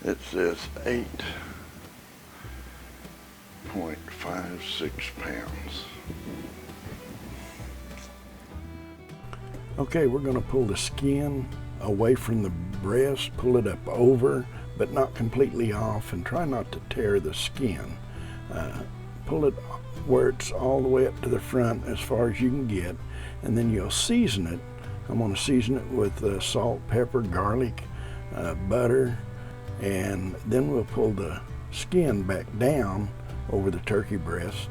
It says 8.56 pounds. Okay, we're going to pull the skin away from the breast, pull it up over, but not completely off, and try not to tear the skin. Pull it where it's all the way up to the front as far as you can get, and then you'll season it. I'm going to season it with salt, pepper, garlic, butter, and then we'll pull the skin back down over the turkey breast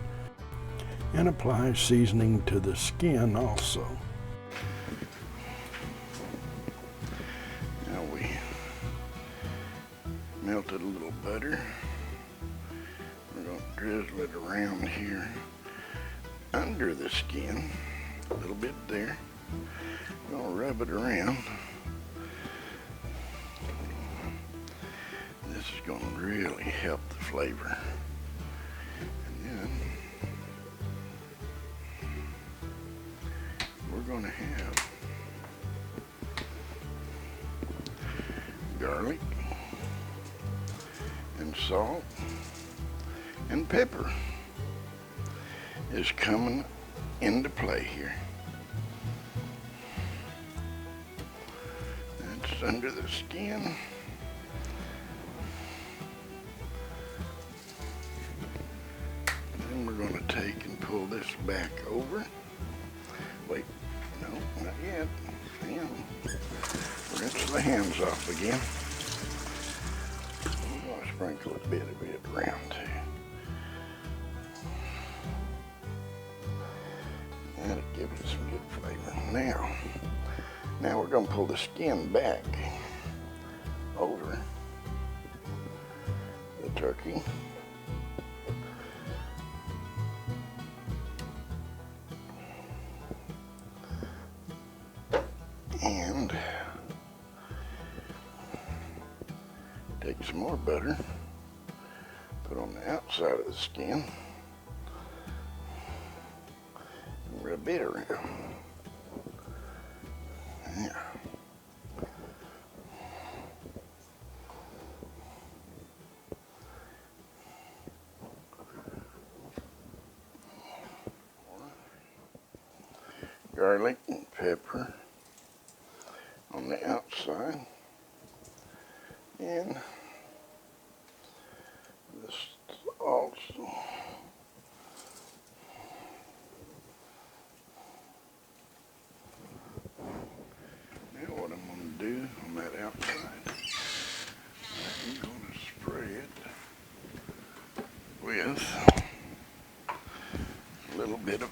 and apply seasoning to the skin also. Now we melted a little butter. We're going to drizzle it around here under the skin, a little bit there. We're going to rub it around. This is going to really help the flavor. And then we're going to have garlic and salt and pepper is coming into play here. That's under the skin. Then we're going to take and pull this back over. Wait, no, not yet. Hang on. Rinse the hands off again. I'm going to sprinkle a bit of it around too. That'll give it some good flavor. Now we're going to pull the skin back over the turkey. And take some more butter, put on the outside of the skin, and rub it around. Yeah. Garlic and pepper on the outside, and this also. Now what I'm going to do on that outside, I'm going to spray it with a little bit of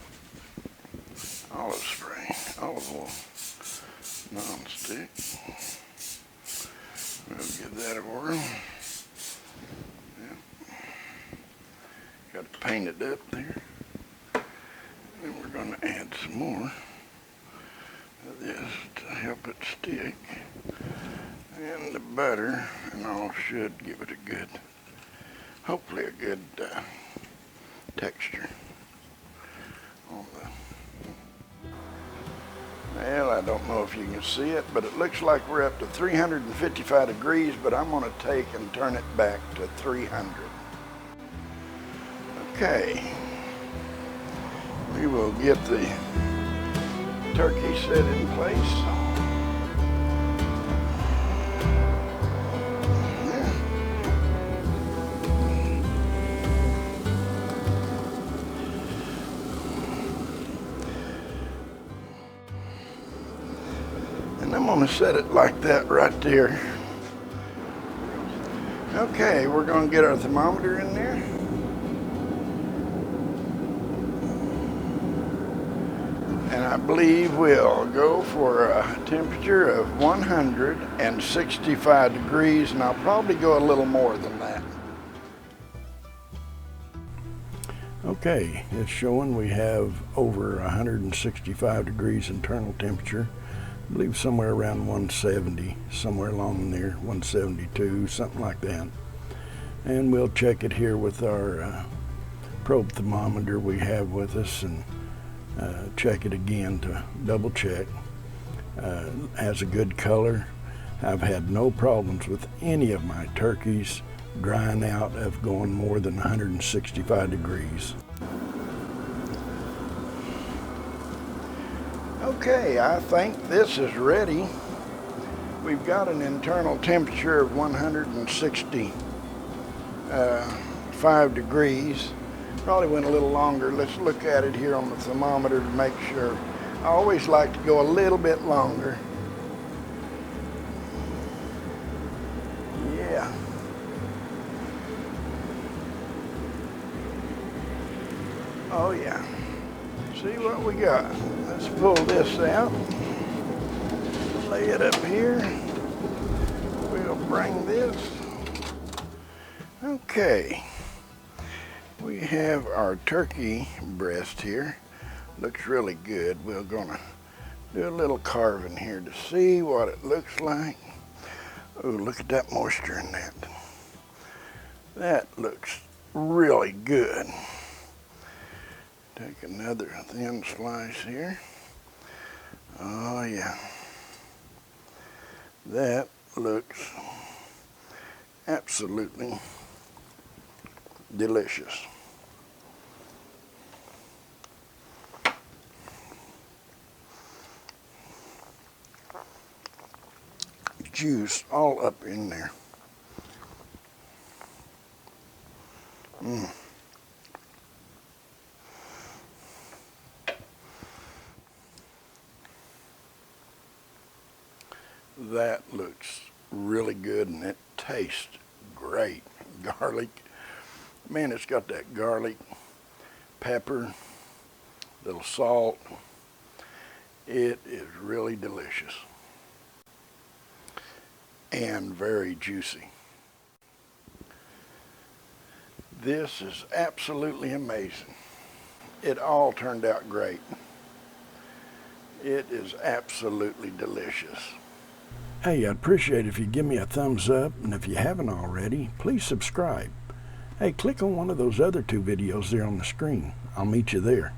olive spray, olive oil. Non-stick. We'll give that a whirl. Yep. Got it painted up there. Then we're going to add some more of this to help it stick. And the butter and all should give it a good, hopefully a good texture on the. Well, I don't know if you can see it, but it looks like we're up to 355 degrees, but I'm going to take and turn it back to 300. Okay. We will get the turkey set in place. I'm going to set it like that right there. Okay, we're going to get our thermometer in there. And I believe we'll go for a temperature of 165 degrees, and I'll probably go a little more than that. Okay, it's showing we have over 165 degrees internal temperature. I believe somewhere around 170, somewhere along there, 172, something like that. And we'll check it here with our probe thermometer we have with us, and check it again to double check. Has a good color. I've had no problems with any of my turkeys drying out of going more than 165 degrees. Okay, I think this is ready. We've got an internal temperature of 165 degrees. Probably went a little longer. Let's look at it here on the thermometer to make sure. I always like to go a little bit longer. Yeah. Oh yeah. See what we got. Let's pull this out. Lay it up here. We'll bring this. Okay. We have our turkey breast here. Looks really good. We're gonna do a little carving here to see what it looks like. Oh, look at that moisture in that. That looks really good. Take another thin slice here. Oh yeah. That looks absolutely delicious. Juice all up in there. That looks really good and it tastes great. Garlic. Man, it's got that garlic, pepper, little salt. It is really delicious and very juicy. This is absolutely amazing. It all turned out great. It is absolutely delicious. Hey, I'd appreciate it if you give me a thumbs up, and if you haven't already, please subscribe. Hey, click on one of those other two videos there on the screen. I'll meet you there.